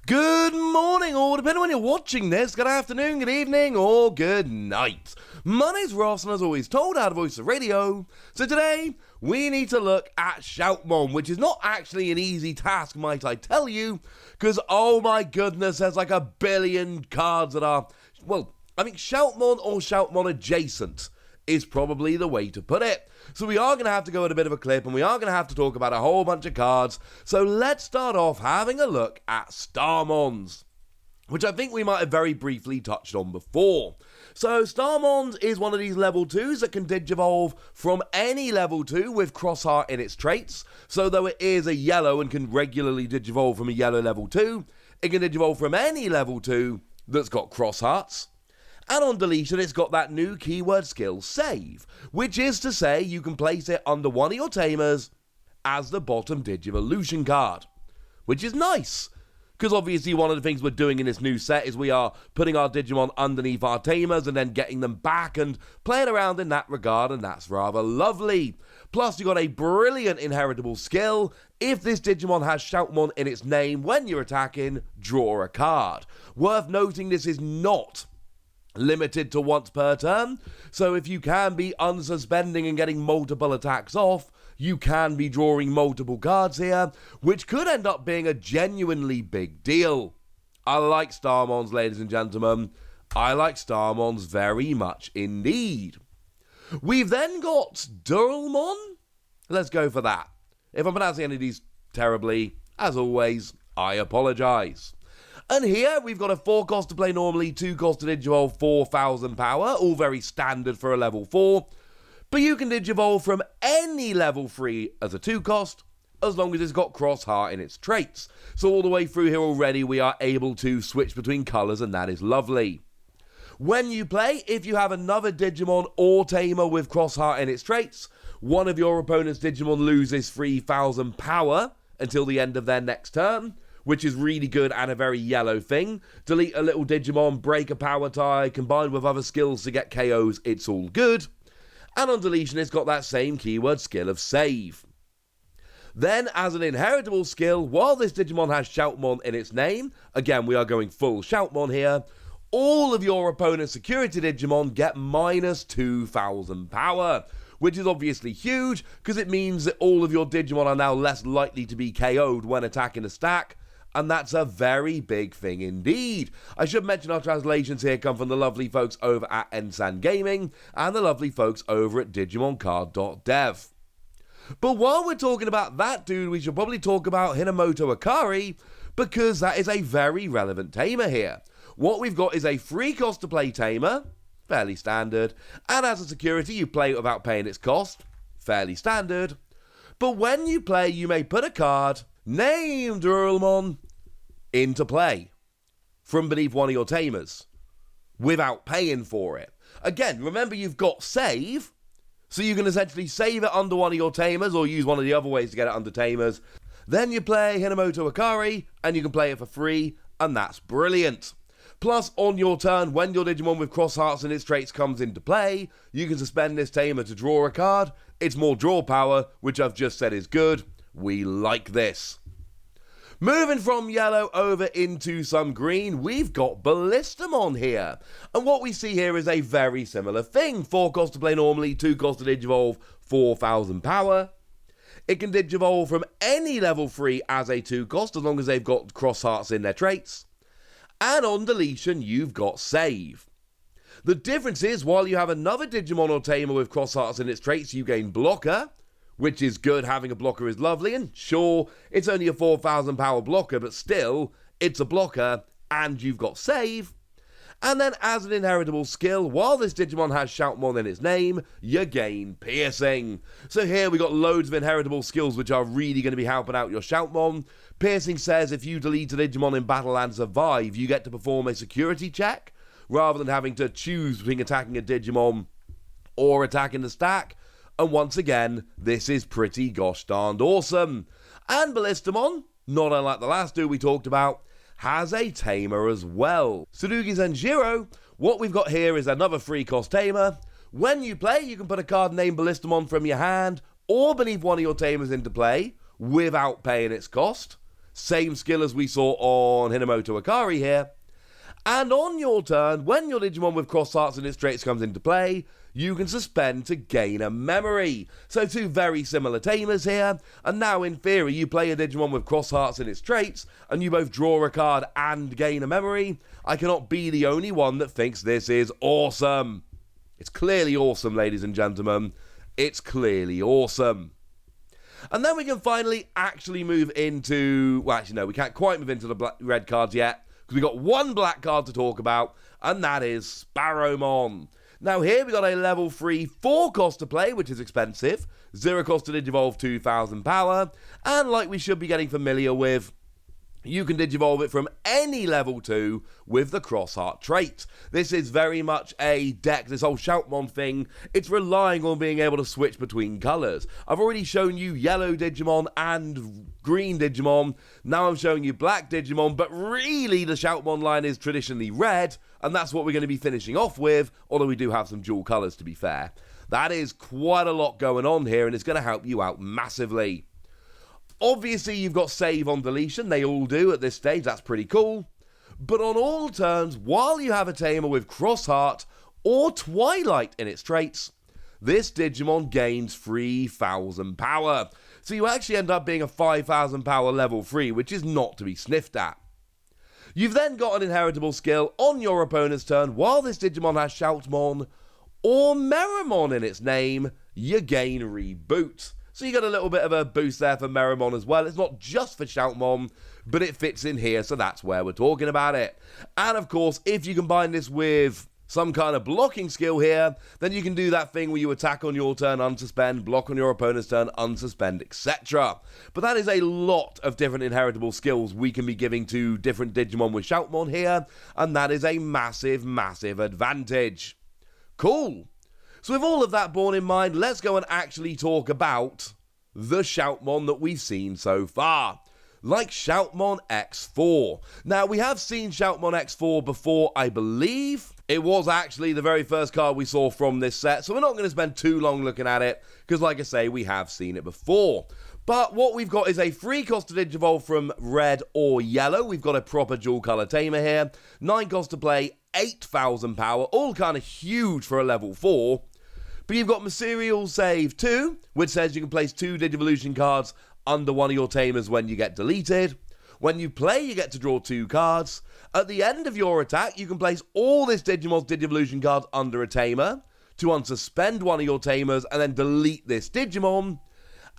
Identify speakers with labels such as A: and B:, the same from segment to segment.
A: Good morning, or depending on when you're watching this, good afternoon, good evening, or good night. My name's Ross, and as always, told out of Voice of Radio. So today, we need to look at Shoutmon, which is not actually an easy task, might I tell you, because, oh my goodness, there's like a billion cards that are, well, I mean, Shoutmon or Shoutmon adjacent is probably the way to put it. So we are going to have to go at a bit of a clip, and we are going to have to talk about a whole bunch of cards. So let's start off having a look at Starmons, which I think we might have very briefly touched on before. So Starmons is one of these level 2s that can digivolve from any level 2 with Crossheart in its traits. So though it is a yellow and can regularly digivolve from a yellow level 2, it can digivolve from any level 2 that's got Crosshearts. And on deletion, it's got that new keyword skill, Save, which is to say you can place it under one of your tamers as the bottom Digivolution card, which is nice, because obviously one of the things we're doing in this new set is we are putting our Digimon underneath our tamers and then getting them back and playing around in that regard, and that's rather lovely. Plus, you've got a brilliant inheritable skill. If this Digimon has Shoutmon in its name, when you're attacking, draw a card. Worth noting, this is not limited to once per turn, so if you can be unsuspending and getting multiple attacks off, you can be drawing multiple cards here, which could end up being a genuinely big deal. I like Starmons, ladies and gentlemen. I like Starmons very much indeed. We've then got Dorumon. Let's go for that. If I'm pronouncing any of these terribly, as always, I apologise. And here we've got a 4 cost to play normally, 2 cost to digivolve, 4,000 power, all very standard for a level 4. But you can digivolve from any level 3 as a 2 cost, as long as it's got Crossheart in its traits. So all the way through here already we are able to switch between colours, and that is lovely. When you play, if you have another Digimon or Tamer with Crossheart in its traits, one of your opponent's Digimon loses 3,000 power until the end of their next turn, which is really good and a very yellow thing. Delete a little Digimon, break a power tie, combined with other skills to get KOs, it's all good. And on deletion, it's got that same keyword skill of Save. Then, as an inheritable skill, while this Digimon has Shoutmon in its name, again, we are going full Shoutmon here, all of your opponent's security Digimon get minus 2,000 power, which is obviously huge, because it means that all of your Digimon are now less likely to be KO'd when attacking a stack, and that's a very big thing indeed. I should mention our translations here come from the lovely folks over at Ensan Gaming and the lovely folks over at DigimonCard.dev. But while we're talking about that dude, we should probably talk about Hinamoto Akari, because that is a very relevant tamer here. What we've got is a 3 cost to play tamer, fairly standard, and as a security you play it without paying its cost, fairly standard. But when you play, you may put a card named Dorumon into play from beneath one of your tamers without paying for it. Again, remember you've got Save, so you can essentially save it under one of your tamers or use one of the other ways to get it under tamers. Then you play Hinamoto Akari and you can play it for free, and that's brilliant. Plus, on your turn, when your Digimon with Crosshearts and its traits comes into play, you can suspend this tamer to draw a card. It's more draw power, which I've just said is good. We like this. Moving from yellow over into some green, we've got Ballistamon here. And what we see here is a very similar thing. 4 cost to play normally, 2 cost to digivolve, 4,000 power. It can digivolve from any level 3 as a 2 cost, as long as they've got Crosshearts in their traits. And on deletion, you've got Save. The difference is, while you have another Digimon or Tamer with Crosshearts in its traits, you gain Blocker, which is good. Having a blocker is lovely, and sure, it's only a 4,000 power blocker, but still, it's a blocker, and you've got Save. And then as an inheritable skill, while this Digimon has Shoutmon in its name, you gain Piercing. So here we got loads of inheritable skills which are really going to be helping out your Shoutmon. Piercing says if you delete a Digimon in battle and survive, you get to perform a security check, rather than having to choose between attacking a Digimon or attacking the stack. And once again, this is pretty gosh darned awesome. And Ballistamon, not unlike the last two we talked about, has a tamer as well. Tsurugi Zenjiro, what we've got here is another 3 cost tamer. When you play, you can put a card named Ballistamon from your hand or beneath one of your tamers into play without paying its cost. Same skill as we saw on Hinamoto Akari here. And on your turn, when your Digimon with cross hearts in its traits comes into play, you can suspend to gain a memory. So two very similar tamers here, and now in theory you play a Digimon with cross hearts in its traits, and you both draw a card and gain a memory. I cannot be the only one that thinks this is awesome. It's clearly awesome, ladies and gentlemen. It's clearly awesome. And then we can finally actually move into, well actually no, we can't quite move into the red cards yet, because we've got one black card to talk about, and that is Sparrowmon. Now here we got a level 3 4 cost to play, which is expensive, 0 cost to Digivolve 2000 power, and like we should be getting familiar with, you can Digivolve it from any level 2 with the Crossheart trait. This is very much a deck, this whole Shoutmon thing, it's relying on being able to switch between colours. I've already shown you yellow Digimon and green Digimon, now I'm showing you black Digimon, but really the Shoutmon line is traditionally red, and that's what we're going to be finishing off with, although we do have some dual colours to be fair. That is quite a lot going on here, and it's going to help you out massively. Obviously, you've got save on deletion, they all do at this stage, that's pretty cool. But on all turns, while you have a tamer with Crossheart or Twilight in its traits, this Digimon gains 3000 power. So you actually end up being a 5000 power level 3, which is not to be sniffed at. You've then got an inheritable skill on your opponent's turn. While this Digimon has Shoutmon or Meramon in its name, you gain Reboot. So you got a little bit of a boost there for Meramon as well. It's not just for Shoutmon, but it fits in here, so that's where we're talking about it. And of course, if you combine this with some kind of blocking skill here, then you can do that thing where you attack on your turn, unsuspend, block on your opponent's turn, unsuspend, etc. But that is a lot of different inheritable skills we can be giving to different Digimon with Shoutmon here, and that is a massive, massive advantage. Cool. So with all of that borne in mind, let's go and actually talk about the Shoutmon that we've seen so far. Like Shoutmon X4. Now, we have seen Shoutmon X4 before, I believe. It was actually the very first card we saw from this set, so we're not going to spend too long looking at it, because like I say, we have seen it before. But what we've got is a 3 cost to Digivolve from red or yellow. We've got a proper dual colour tamer here. 9 cost to play, 8000 power, all kind of huge for a level 4. But you've got Material Save 2, which says you can place 2 Digivolution cards under one of your tamers when you get deleted. When you play, you get to draw 2 cards. At the end of your attack, you can place all this Digimon's Digivolution cards under a tamer to unsuspend one of your tamers and then delete this Digimon.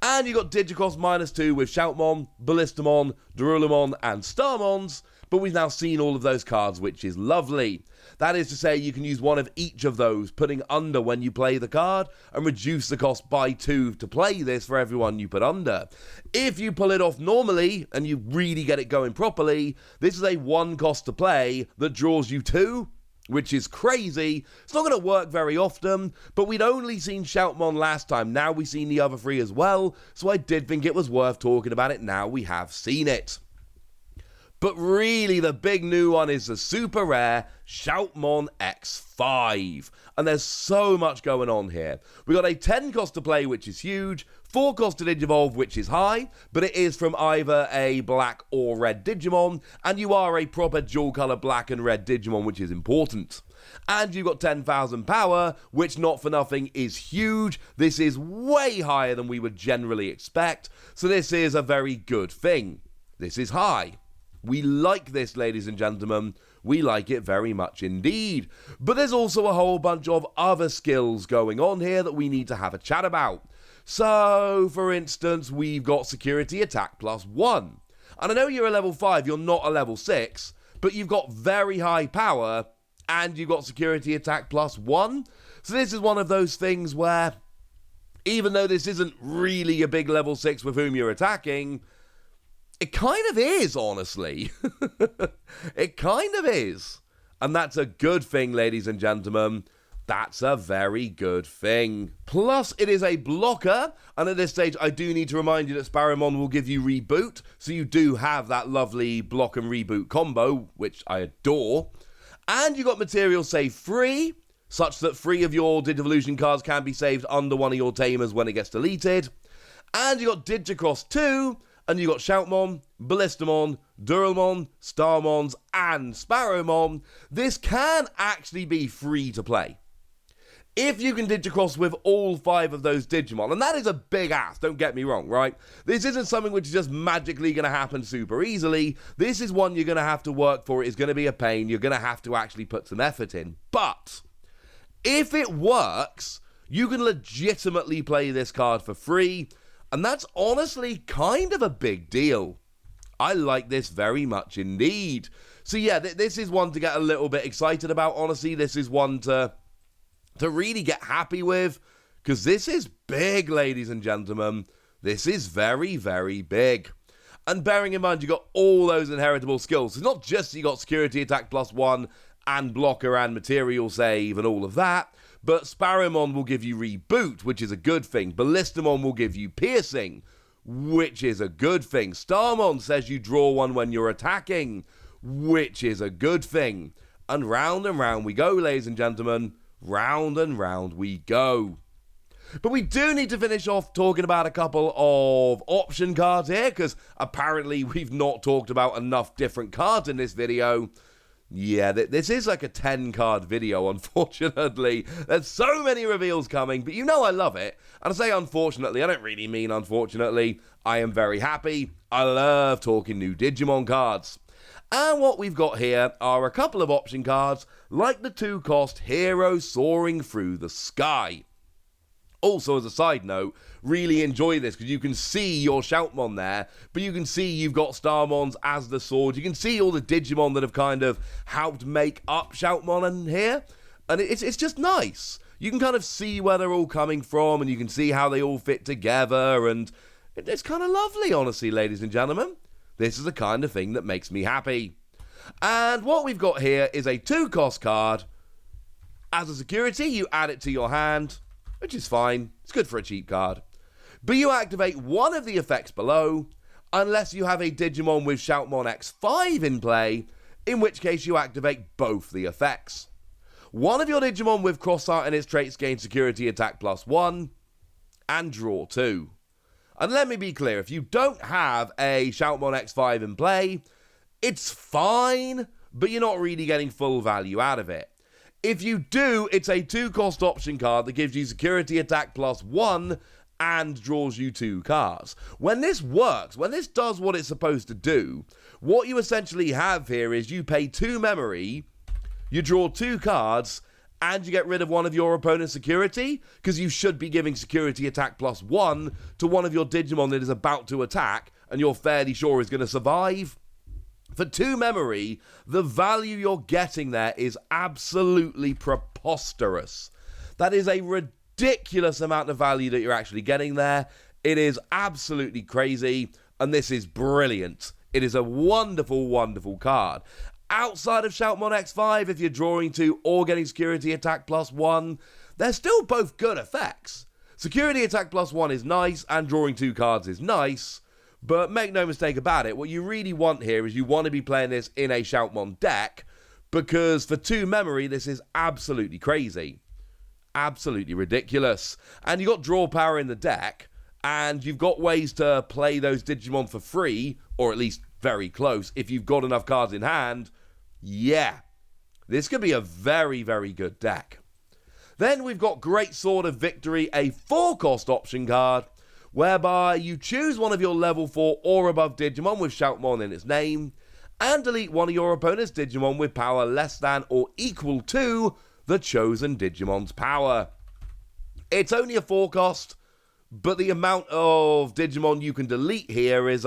A: And you got Digicost -2 with Shoutmon, Ballistamon, Dorumon, and Starmons, but we've now seen all of those cards, which is lovely. That is to say, you can use one of each of those, putting under when you play the card, and reduce the cost by 2 to play this for everyone you put under. If you pull it off normally, and you really get it going properly, this is a 1 cost to play that draws you 2, which is crazy. It's not going to work very often, but we'd only seen Shoutmon last time. Now we've seen the other 3 as well, so I did think it was worth talking about it now we have seen it. But really, the big new one is the super rare Shoutmon X5. And there's so much going on here. We got a 10 cost to play, which is huge, 4 cost to Digivolve, which is high, but it is from either a black or red Digimon, and you are a proper dual colour black and red Digimon, which is important. And you've got 10,000 power, which not for nothing is huge. This is way higher than we would generally expect, so this is a very good thing. This is high. We like this, ladies and gentlemen. We like it very much indeed. But there's also a whole bunch of other skills going on here that we need to have a chat about. So, for instance, we've got Security Attack +1. And I know you're a level 5, you're not a level 6, but you've got very high power, and you've got Security Attack +1. So this is one of those things where, even though this isn't really a big level 6 with whom you're attacking, it kind of is, honestly. It kind of is. And that's a good thing, ladies and gentlemen. That's a very good thing. Plus, it is a blocker. And at this stage, I do need to remind you that Sparrowmon will give you Reboot. So you do have that lovely block and reboot combo, which I adore. And you got Material Save 3, such that 3 of your Digivolution cards can be saved under one of your tamers when it gets deleted. And you got Digicross 2, And you got Shoutmon, Ballistamon, Dorumon, Starmons, and Sparrowmon. This can actually be free to play. If you can Digicross with all 5 of those Digimon, and that is a big ask, don't get me wrong, right? This isn't something which is just magically going to happen super easily. This is one you're going to have to work for. It's going to be a pain. You're going to have to actually put some effort in. But if it works, you can legitimately play this card for free, and that's honestly kind of a big deal. I like this very much indeed. So yeah, this is one to get a little bit excited about, honestly. This is one to really get happy with, because this is big, ladies and gentlemen. This is very, very big. And bearing in mind, you got all those inheritable skills. It's not just you got security attack +1 and blocker and material save and all of that, but Sparrowmon will give you reboot, which is a good thing. Ballistamon will give you piercing, which is a good thing. Starmon says you draw 1 when you're attacking, which is a good thing. And round we go, ladies and gentlemen. Round and round we go. But we do need to finish off talking about a couple of option cards here, because apparently we've not talked about enough different cards in this video. Yeah, this is like a 10-card video, unfortunately. There's so many reveals coming, but you know I love it. And I say unfortunately, I don't really mean unfortunately. I am very happy. I love talking new Digimon cards. And what we've got here are a couple of option cards, like the 2-cost Hero Soaring Through the Sky. Also, as a side note, really enjoy this, because you can see your Shoutmon there, but you can see you've got Starmons as the sword. You can see all the Digimon that have kind of helped make up Shoutmon in here, and it's just nice. You can kind of see where they're all coming from, and you can see how they all fit together, and it's kind of lovely, honestly, ladies and gentlemen. This is the kind of thing that makes me happy. And what we've got here is a 2-cost card. As a security, you add it to your hand, which is fine. It's good for a cheap card. But you activate one of the effects below, unless you have a Digimon with Shoutmon X5 in play, in which case you activate both the effects. One of your Digimon with Cross-Art and its traits gain security attack +1, and draw 2. And let me be clear, if you don't have a Shoutmon X5 in play, it's fine, but you're not really getting full value out of it. If you do, it's a 2-cost option card that gives you security attack +1 and draws you 2 cards. When this works, when this does what it's supposed to do, what you essentially have here is you pay 2 memory, you draw 2 cards, and you get rid of one of your opponent's security, because you should be giving security attack +1 to one of your Digimon that is about to attack, and you're fairly sure is going to survive. For 2 memory, the value you're getting there is absolutely preposterous. That is a ridiculous amount of value that you're actually getting there. It is absolutely crazy, and this is brilliant. It is a wonderful, wonderful card. Outside of Shoutmon X5, if you're drawing 2 or getting security attack +1, they're still both good effects. Security attack +1 is nice, and drawing 2 cards is nice, but make no mistake about it, what you really want here is you want to be playing this in a Shoutmon deck, because for 2 memory, this is absolutely crazy. Absolutely ridiculous. And you've got draw power in the deck, and you've got ways to play those Digimon for free, or at least very close, if you've got enough cards in hand. Yeah, this could be a very, very good deck. Then we've got Great Sword of Victory, a 4-cost option card, whereby you choose one of your level 4 or above Digimon with Shoutmon in its name, and delete one of your opponent's Digimon with power less than or equal to the chosen Digimon's power. It's only a 4-cost, but the amount of Digimon you can delete here is,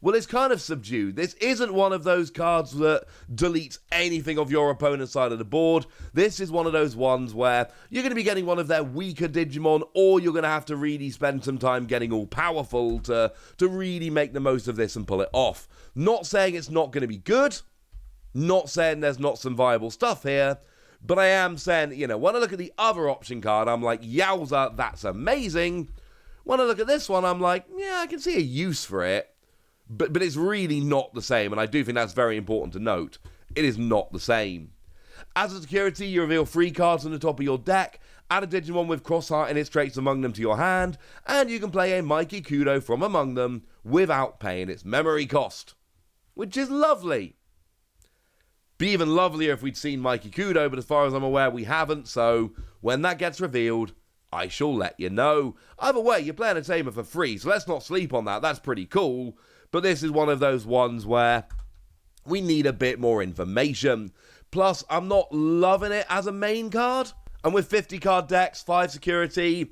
A: well, it's kind of subdued. This isn't one of those cards that deletes anything of your opponent's side of the board. This is one of those ones where you're going to be getting one of their weaker Digimon, or you're going to have to really spend some time getting all powerful to really make the most of this and pull it off. Not saying it's not going to be good. Not saying there's not some viable stuff here. But I am saying, you know, when I look at the other option card, I'm like, yowza, that's amazing. When I look at this one, I'm like, yeah, I can see a use for it. But it's really not the same, and I do think that's very important to note. It is not the same. As a security, you reveal 3 cards on the top of your deck, Add a Digimon with Crossheart and its traits among them to your hand, and you can play a Mikey Kudo from among them without paying its memory cost. Which is lovely. Be even lovelier if we'd seen Mikey Kudo, but as far as I'm aware we haven't, so when that gets revealed, I shall let you know. Either way, you're playing a Tamer for free, so let's not sleep on that. That's pretty cool. But this is one of those ones where we need a bit more information. Plus, I'm not loving it as a main card. And with 50 card decks, 5 security,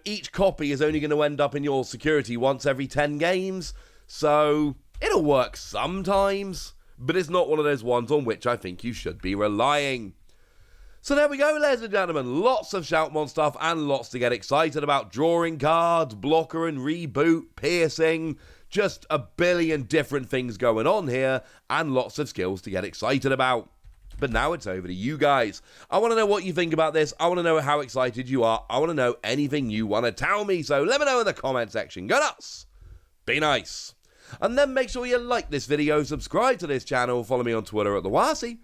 A: each copy is only going to end up in your security once every 10 games. So, it'll work sometimes, but it's not one of those ones on which I think you should be relying. So there we go, ladies and gentlemen. Lots of Shoutmon stuff and lots to get excited about. Drawing cards, blocker and reboot, piercing, just a billion different things going on here, and lots of skills to get excited about. But now it's over to you guys. I want to know what you think about this. I want to know how excited you are. I want to know anything you want to tell me. So let me know in the comment section. Go nuts. Be nice. And then make sure you like this video, subscribe to this channel, follow me on Twitter at TheWasi.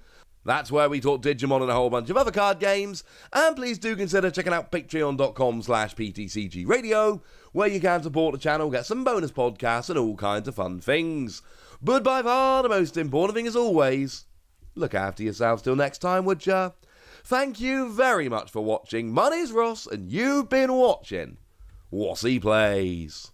A: That's where we talk Digimon and a whole bunch of other card games. And please do consider checking out patreon.com/PTCG where you can support the channel, get some bonus podcasts and all kinds of fun things. But by far the most important thing as always, look after yourselves till next time, would ya? Thank you very much for watching. My name's Ross, and you've been watching Wasi Plays.